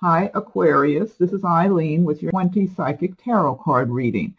Hi, Aquarius. This is Eileen with your 20 Psychic Tarot card reading.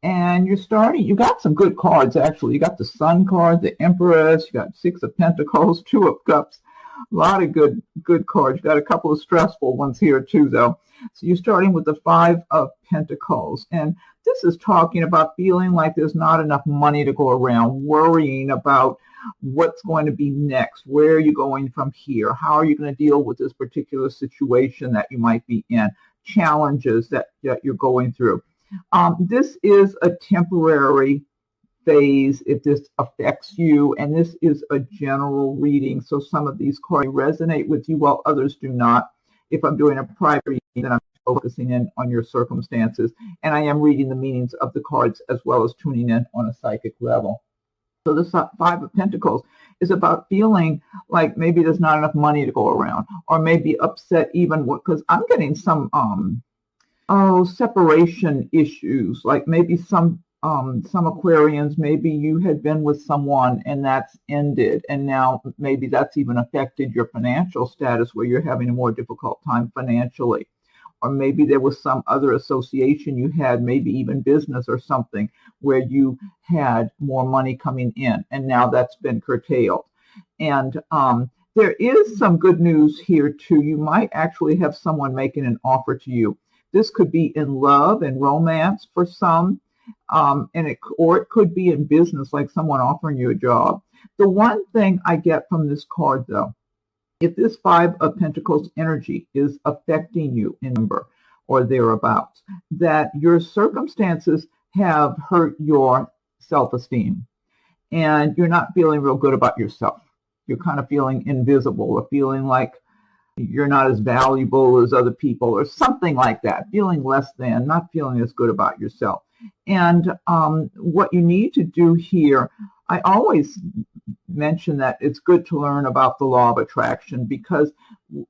And you got some good cards, actually. You got the Sun card, the Empress, you got Six of Pentacles, Two of Cups. A lot of good cards. You got a couple of stressful ones here, too, though. So you're starting with the Five of Pentacles. And this is talking about feeling like there's not enough money to go around, worrying about what's going to be next, where are you going from here, how are you going to deal with this particular situation that you might be in, challenges that you're going through. This is a temporary phase if this affects you, and this is a general reading, so some of these cards resonate with you while others do not. If I'm doing a private reading, then I'm focusing in on your circumstances, and I am reading the meanings of the cards as well as tuning in on a psychic level. So the Five of Pentacles is about feeling like maybe there's not enough money to go around, or maybe upset even because I'm getting some separation issues, like maybe some Aquarians, maybe you had been with someone and that's ended, and now maybe that's even affected your financial status where you're having a more difficult time financially. Or maybe there was some other association you had, maybe even business or something, where you had more money coming in, and now that's been curtailed. And there is some good news here, too. You might actually have someone making an offer to you. This could be in love and romance for some, or it could be in business, like someone offering you a job. The one thing I get from this card, though, if this Five of Pentacles energy is affecting you in number or thereabouts, that your circumstances have hurt your self-esteem and you're not feeling real good about yourself. You're kind of feeling invisible, or feeling like you're not as valuable as other people, or something like that, feeling less than, not feeling as good about yourself. And what you need to do here, I always mention that it's good to learn about the law of attraction, because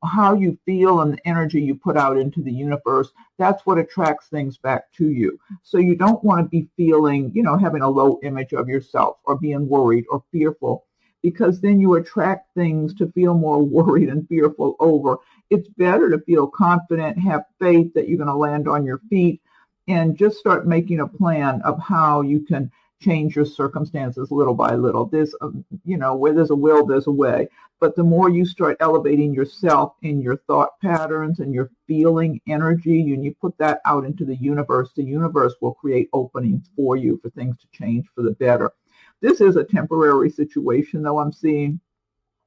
how you feel and the energy you put out into the universe, that's what attracts things back to you. So you don't want to be feeling, having a low image of yourself, or being worried or fearful, because then you attract things to feel more worried and fearful over. It's better to feel confident, have faith that you're going to land on your feet, and just start making a plan of how you can change your circumstances little by little. There's, where there's a will, there's a way. But the more you start elevating yourself in your thought patterns and your feeling energy, and you put that out into the universe will create openings for you for things to change for the better. This is a temporary situation, though, I'm seeing,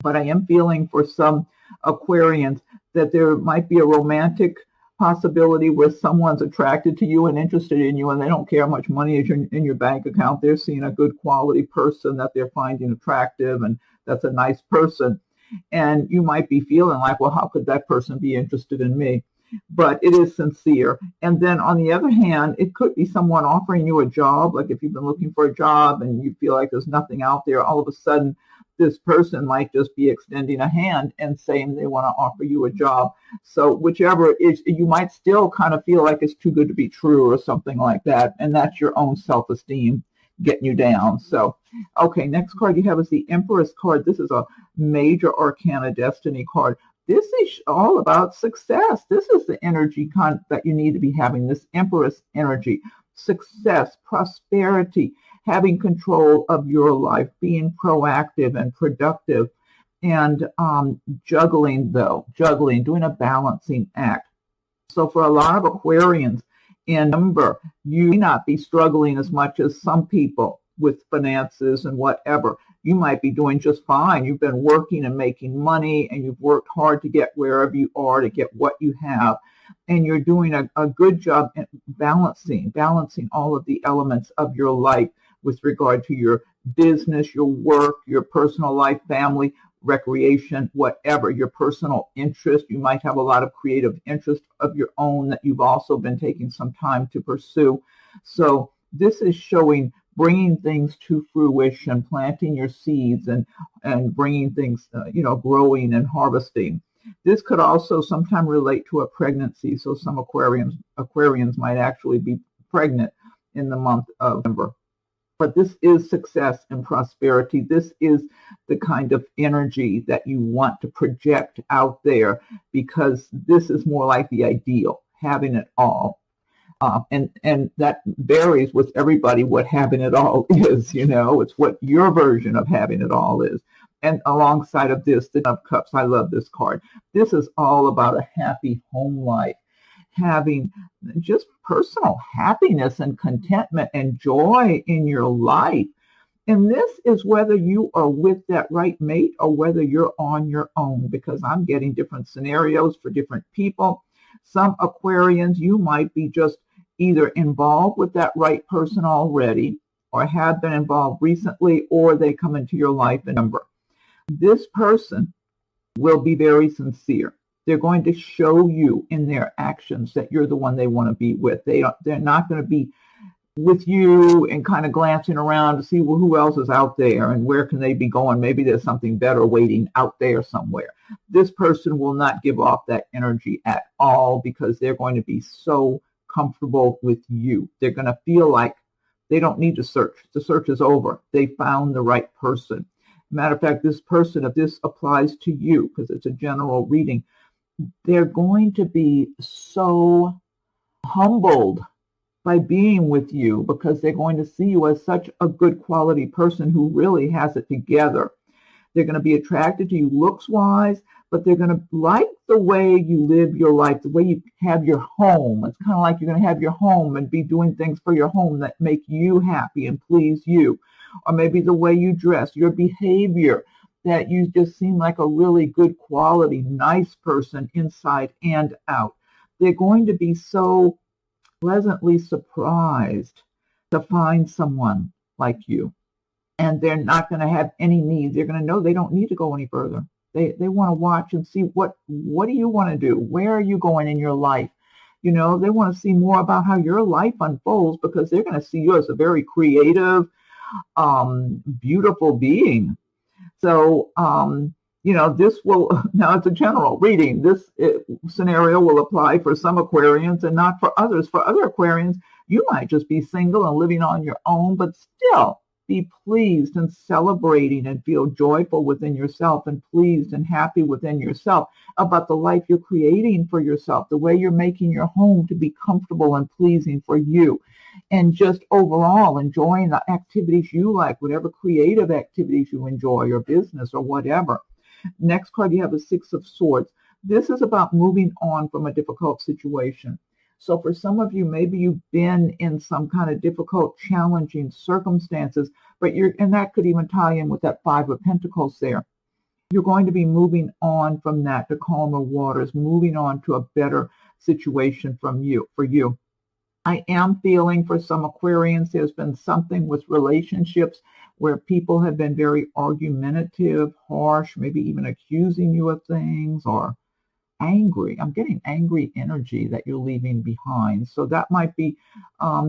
but I am feeling for some Aquarians that there might be a romantic possibility where someone's attracted to you and interested in you, and they don't care how much money is in your bank account. They're seeing a good quality person that they're finding attractive, and that's a nice person. And you might be feeling like, well, how could that person be interested in me? But it is sincere. And then on the other hand, it could be someone offering you a job. Like if you've been looking for a job and you feel like there's nothing out there, all of a sudden this person might just be extending a hand and saying they want to offer you a job. So whichever it is, you might still kind of feel like it's too good to be true or something like that. And that's your own self-esteem getting you down. So, okay, next card you have is the Empress card. This is a major arcana destiny card. This is all about success. This is the energy that you need to be having, this Empress energy. Success, prosperity, having control of your life, being proactive and productive, and juggling, doing a balancing act. So for a lot of Aquarians, in number, you may not be struggling as much as some people with finances and whatever. You might be doing just fine. You've been working and making money, and you've worked hard to get wherever you are, to get what you have. And you're doing a good job at balancing all of the elements of your life with regard to your business, your work, your personal life, family, recreation, whatever, your personal interest. You might have a lot of creative interest of your own that you've also been taking some time to pursue. So this is showing bringing things to fruition, planting your seeds and bringing things, growing and harvesting. This could also sometimes relate to a pregnancy. So some Aquarians might actually be pregnant in the month of November. But this is success and prosperity. This is the kind of energy that you want to project out there, because this is more like the ideal, having it all. And that varies with everybody what having it all is, it's what your version of having it all is. And alongside of this, the Ten of Cups, I love this card. This is all about a happy home life, having just personal happiness and contentment and joy in your life. And this is whether you are with that right mate or whether you're on your own, because I'm getting different scenarios for different people. Some Aquarians, you might be just either involved with that right person already, or have been involved recently, or they come into your life in number. This person will be very sincere. They're going to show you in their actions that you're the one they want to be with. They're not going to be with you and kind of glancing around to see, well, who else is out there and where can they be going? Maybe there's something better waiting out there somewhere. This person will not give off that energy at all, because they're going to be so comfortable with you. They're going to feel like they don't need to search. The search is over. They found the right person. Matter of fact, this person, if this applies to you, because it's a general reading, they're going to be so humbled by being with you, because they're going to see you as such a good quality person who really has it together. They're going to be attracted to you looks-wise, but they're going to like the way you live your life, the way you have your home. It's kind of like you're going to have your home and be doing things for your home that make you happy and please you. Or maybe the way you dress, your behavior, that you just seem like a really good quality, nice person inside and out. They're going to be so pleasantly surprised to find someone like you. And they're not going to have any needs. They're going to know they don't need to go any further. They want to watch and see what do you want to do? Where are you going in your life? They want to see more about how your life unfolds, because they're going to see you as a very creative, beautiful being. So, this will, now it's a general reading. This scenario will apply for some Aquarians and not for others. For other Aquarians, you might just be single and living on your own, but still be pleased and celebrating and feel joyful within yourself and pleased and happy within yourself about the life you're creating for yourself, the way you're making your home to be comfortable and pleasing for you, and just overall enjoying the activities you like, whatever creative activities you enjoy, or business or whatever. Next card, you have a Six of Swords. This is about moving on from a difficult situation. So for some of you, maybe you've been in some kind of difficult, challenging circumstances, and that could even tie in with that Five of Pentacles there. You're going to be moving on from that to calmer waters, moving on to a better situation for you. I am feeling for some Aquarians, there's been something with relationships where people have been very argumentative, harsh, maybe even accusing you of things, or angry. I'm getting angry energy that you're leaving behind. So that might be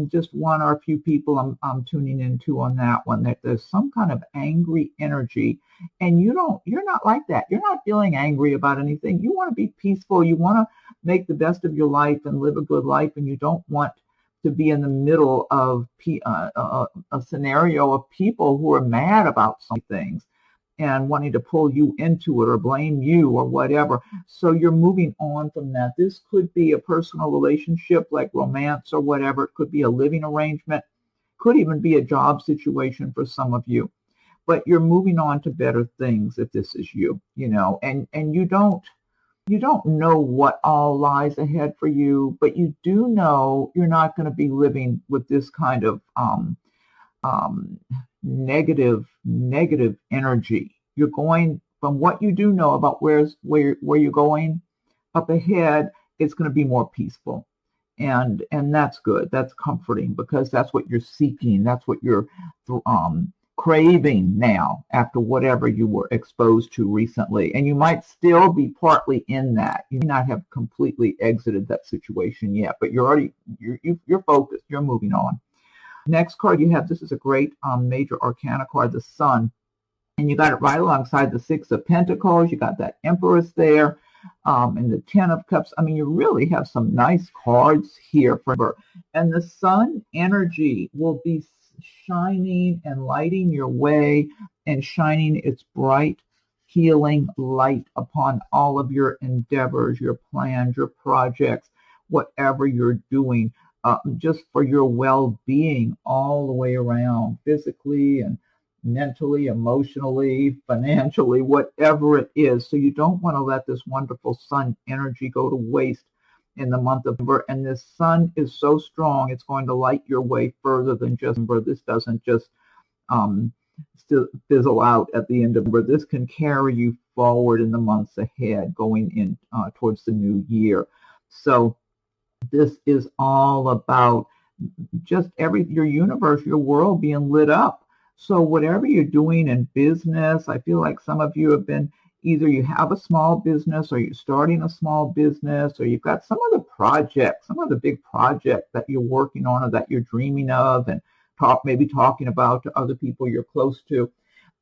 just one or a few people I'm tuning into on that one, that there's some kind of angry energy, and you're not like that. You're not feeling angry about anything. You want to be peaceful. You want to make the best of your life and live a good life, and you don't want to be in the middle of a scenario of people who are mad about some things and wanting to pull you into it or blame you or whatever. So you're moving on from that. This could be a personal relationship like romance or whatever. It could be a living arrangement. Could even be a job situation for some of you. But you're moving on to better things if this is you, and you don't know what all lies ahead for you, but you do know you're not going to be living with this kind of negative energy. You're going, from what you do know about where you're going up ahead, it's going to be more peaceful. And that's good. That's comforting, because that's what you're seeking. That's what you're craving now after whatever you were exposed to recently. And you might still be partly in that. You may not have completely exited that situation yet, but you're focused. You're moving on. Next card you have, this is a great major arcana card, the Sun. And you got it right alongside the Six of Pentacles. You got that Empress there, and the Ten of Cups. I mean, you really have some nice cards here for her. And the Sun energy will be shining and lighting your way and shining its bright, healing light upon all of your endeavors, your plans, your projects, whatever you're doing, just for your well-being all the way around, physically and mentally, emotionally, financially, whatever it is. So you don't want to let this wonderful sun energy go to waste in the month of November. And this sun is so strong, it's going to light your way further than just November. This doesn't just fizzle out at the end of November. This can carry you forward in the months ahead, going in towards the new year. So this is all about just your universe, your world being lit up. So whatever you're doing in business, I feel like some of you have been, either you have a small business or you're starting a small business, or you've got some of the projects, some of the big projects that you're working on or that you're dreaming of and maybe talking about to other people you're close to.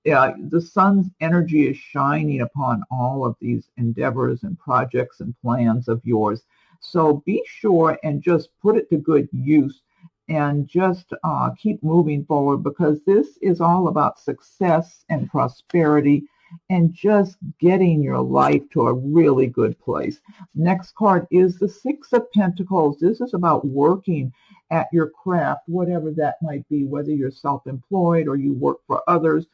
The sun's energy is shining upon all of these endeavors and projects and plans of yours. So be sure and just put it to good use and just keep moving forward, because this is all about success and prosperity and just getting your life to a really good place. Next card is the Six of Pentacles. This is about working at your craft, whatever that might be, whether you're self-employed or you work for others,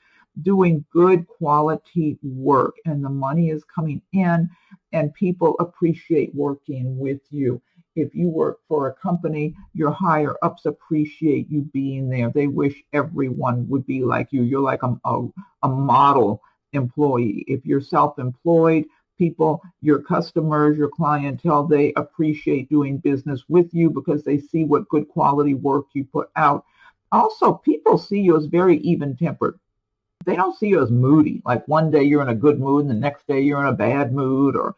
doing good quality work, and the money is coming in and people appreciate working with you. If you work for a company, your higher ups appreciate you being there. They wish everyone would be like you. You're like a model employee. If you're self-employed, people, your customers, your clientele, they appreciate doing business with you because they see what good quality work you put out. Also, people see you as very even-tempered. They don't see you as moody. Like one day you're in a good mood and the next day you're in a bad mood, or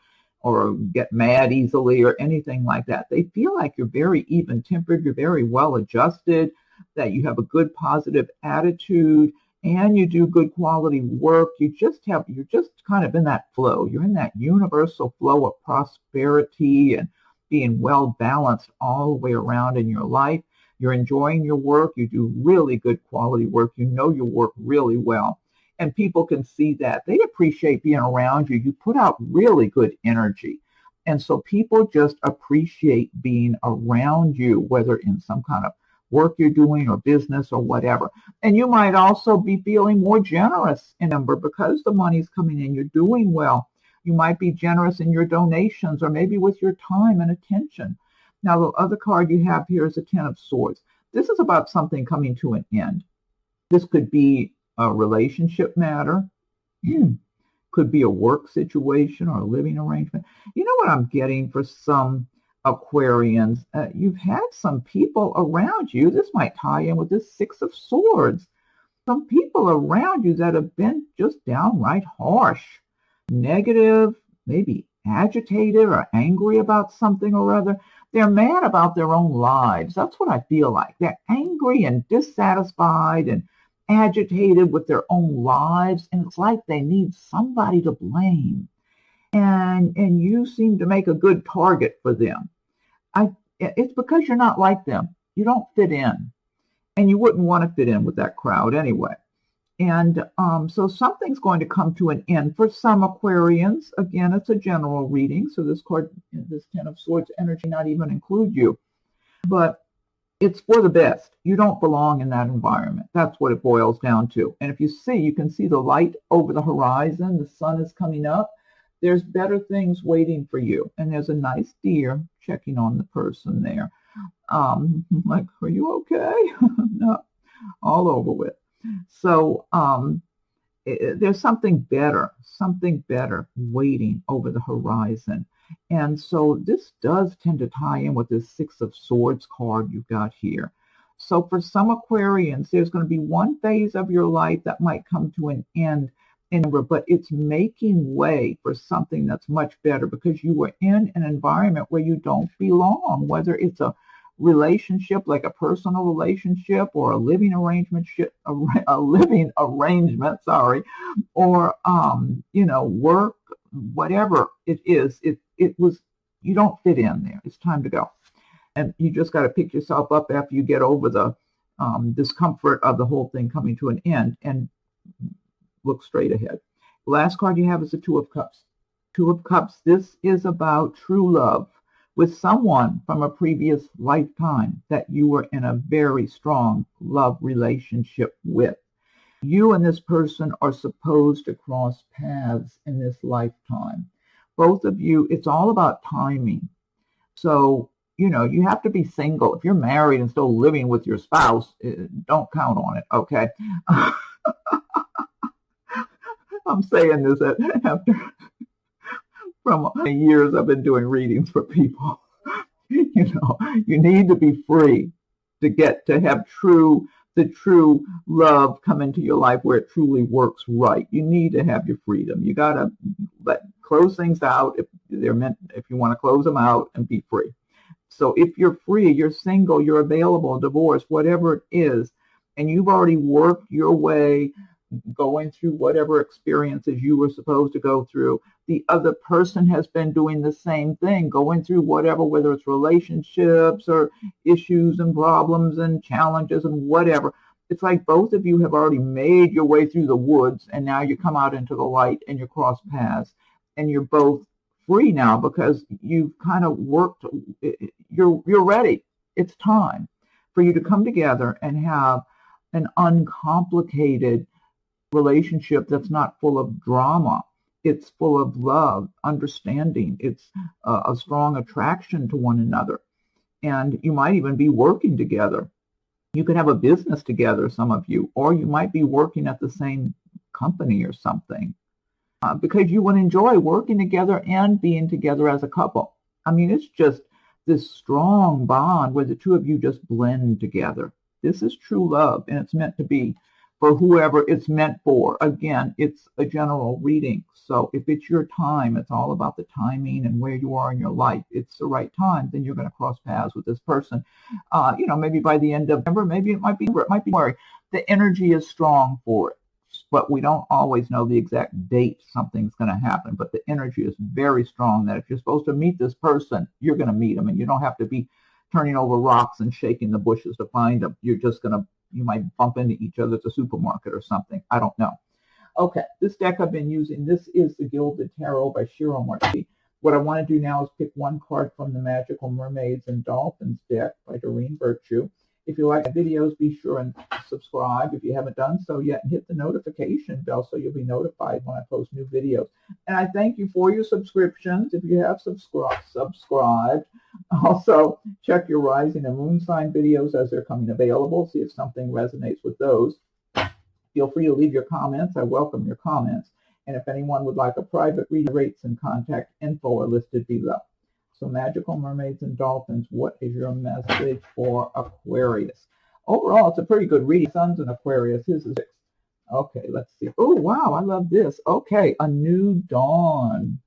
get mad easily or anything like that. They feel like you're very even-tempered, you're very well-adjusted, that you have a good positive attitude, and you do good quality work. You're just kind of in that flow. You're in that universal flow of prosperity and being well-balanced all the way around in your life. You're enjoying your work. You do really good quality work. You know your work really well. And people can see that. They appreciate being around you. You put out really good energy. And so people just appreciate being around you, whether in some kind of work you're doing or business or whatever. And you might also be feeling more generous in number because the money's coming in. You're doing well. You might be generous in your donations or maybe with your time and attention. Now, the other card you have here is the Ten of Swords. This is about something coming to an end. This could be a relationship matter, could be a work situation or a living arrangement. You know what I'm getting for some Aquarians? You've had some people around you. This might tie in with this Six of Swords. Some people around you that have been just downright harsh, negative, maybe agitated or angry about something or other. They're mad about their own lives. That's what I feel like. They're angry and dissatisfied and agitated with their own lives, and it's like they need somebody to blame. And you seem to make a good target for them. It's because you're not like them. You don't fit in. And you wouldn't want to fit in with that crowd anyway. And so something's going to come to an end for some Aquarians. Again, it's a general reading, so this card, this Ten of Swords energy, not even include you. But it's for the best. You don't belong in that environment. That's what it boils down to. And if you can see the light over the horizon. The sun is coming up. There's better things waiting for you. And there's a nice deer checking on the person there. Like, are you okay? No, all over with. So there's something better waiting over the horizon. And so this does tend to tie in with this Six of Swords card you've got here. So for some Aquarians, there's going to be one phase of your life that might come to an end, but it's making way for something that's much better because you were in an environment where you don't belong, whether it's a relationship, like a personal relationship, or a living arrangement, or work, whatever it is. You don't fit in there. It's time to go, and you just got to pick yourself up after you get over the discomfort of the whole thing coming to an end, and look straight ahead. The last card you have is the Two of Cups. Two of Cups, this is about true love with someone from a previous lifetime that you were in a very strong love relationship with. You and this person are supposed to cross paths in this lifetime. Both of you, it's all about timing. So, you know, you have to be single. If you're married and still living with your spouse, don't count on it, okay? I'm saying this after from years I've been doing readings for people. You know, you need to be free to get to have the true love come into your life where it truly works right. You need to have your freedom. You gotta close things out if you want to close them out, and be free. So if you're free, you're single, you're available, divorced, whatever it is, and you've already worked your way going through whatever experiences you were supposed to go through, the other person has been doing the same thing, going through whatever, whether it's relationships or issues and problems and challenges and whatever. It's like both of you have already made your way through the woods, and now you come out into the light and you cross paths, and you're both free now because you've kind of worked. You're ready. It's time for you to come together and have an uncomplicated relationship that's not full of drama. It's full of love, understanding. It's a strong attraction to one another. And you might even be working together. You could have a business together, some of you, or you might be working at the same company or something, because you would enjoy working together and being together as a couple. I mean, it's just this strong bond where the two of you just blend together. This is true love, and it's meant to be for whoever it's meant for. Again, it's a general reading. So if it's your time, it's all about the timing and where you are in your life. It's the right time, then you're going to cross paths with this person. You know, maybe by the end of November, maybe it might be January. The energy is strong for it, but we don't always know the exact date something's going to happen. But the energy is very strong that if you're supposed to meet this person, you're going to meet them, and you don't have to be turning over rocks and shaking the bushes to find them. You're just going to, you might bump into each other at the supermarket or something. I don't know. Okay, this deck I've been using, this is the Gilded Tarot by Shiro Marti. What I want to do now is pick one card from the Magical Mermaids and Dolphins deck by Doreen Virtue. If you like my videos, be sure and subscribe if you haven't done so yet, and hit the notification bell so you'll be notified when I post new videos. And I thank you for your subscriptions if you have subscribed. Also, check your rising and moon sign videos as they're coming available. See if something resonates with those. Feel free to leave your comments. I welcome your comments. And if anyone would like a private read, rates and contact info are listed below. So Magical Mermaids and Dolphins, what is your message for Aquarius? Overall, it's a pretty good reading. Sun's in Aquarius. His is 6. Okay, let's see. Oh, wow, I love this. Okay, a new dawn.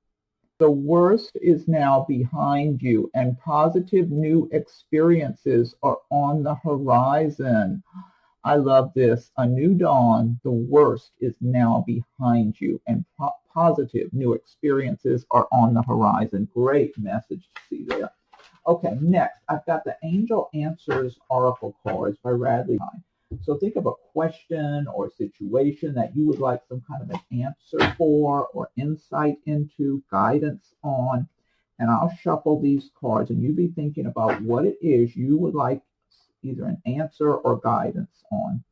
The worst is now behind you, and positive new experiences are on the horizon. I love this. A new dawn. The worst is now behind you, and positive new experiences are on the horizon. Great message to see there. Okay, next, I've got the Angel Answers Oracle cards by Radley Hine. So think of a question or situation that you would like some kind of an answer for, or insight into, guidance on, and I'll shuffle these cards, and you be thinking about what it is you would like either an answer or guidance on.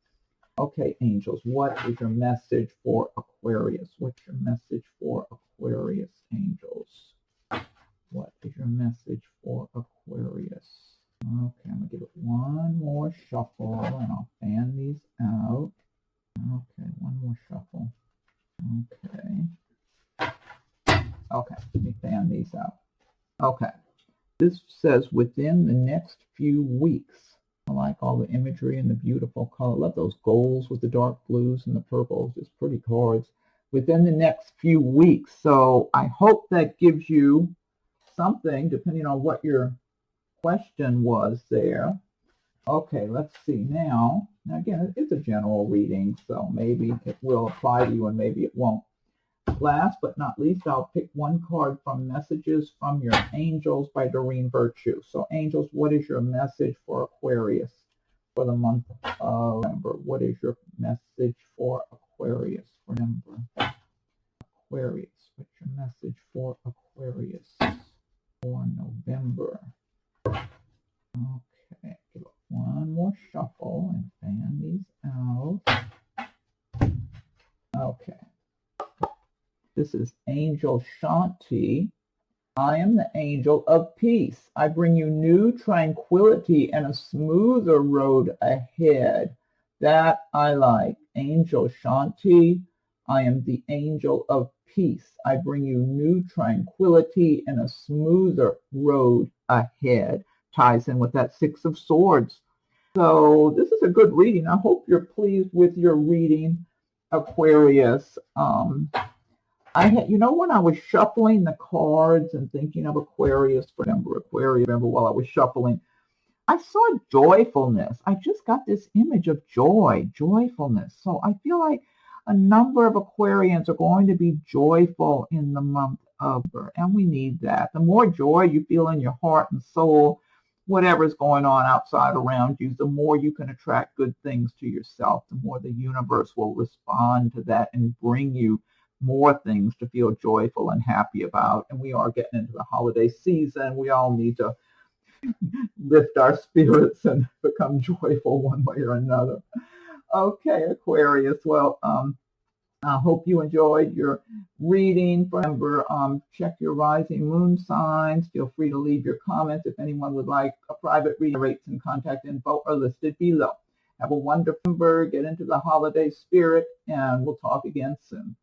Okay, angels, what is your message for Aquarius? What's your message for Aquarius, angels? What is your message for Aquarius? Okay, I'm going to give it one more shuffle, and I'll fan these out. Okay, one more shuffle. Okay, let me fan these out. Okay, this says within the next few weeks. I like all the imagery and the beautiful color. I love those golds with the dark blues and the purples. It's pretty cards. Within the next few weeks. So I hope that gives you something, depending on what your question was there. Okay, let's see now. Now again, it's a general reading, so maybe it will apply to you and maybe it won't. Last but not least, I'll pick one card from Messages from Your Angels by Doreen Virtue. So angels, what is your message for Aquarius? for the month of November. What is your message for Aquarius for November? Aquarius, what's your message for Aquarius for November? Okay, give it one more shuffle and fan these out. Okay. This is Angel Shanti. I am the angel of peace. I bring you new tranquility and a smoother road ahead. That I like. Angel Shanti. I am the angel of peace. I bring you new tranquility and a smoother road ahead. Ties in with that Six of Swords. So this is a good reading. I hope you're pleased with your reading, Aquarius. When I was shuffling the cards and thinking of Aquarius, Aquarius, while I was shuffling, I saw joyfulness. I just got this image of joyfulness. So I feel like a number of Aquarians are going to be joyful in the month of November, and we need that. The more joy you feel in your heart and soul, whatever's going on outside around you, the more you can attract good things to yourself, the more the universe will respond to that and bring you more things to feel joyful and happy about. And we are getting into the holiday season. We all need to lift our spirits and become joyful one way or another. Okay, Aquarius. Well, I hope you enjoyed your reading. Remember, check your rising moon signs. Feel free to leave your comments. If anyone would like a private reading, rates and contact info are listed below. Have a wonderful November. Get into the holiday spirit, and we'll talk again soon.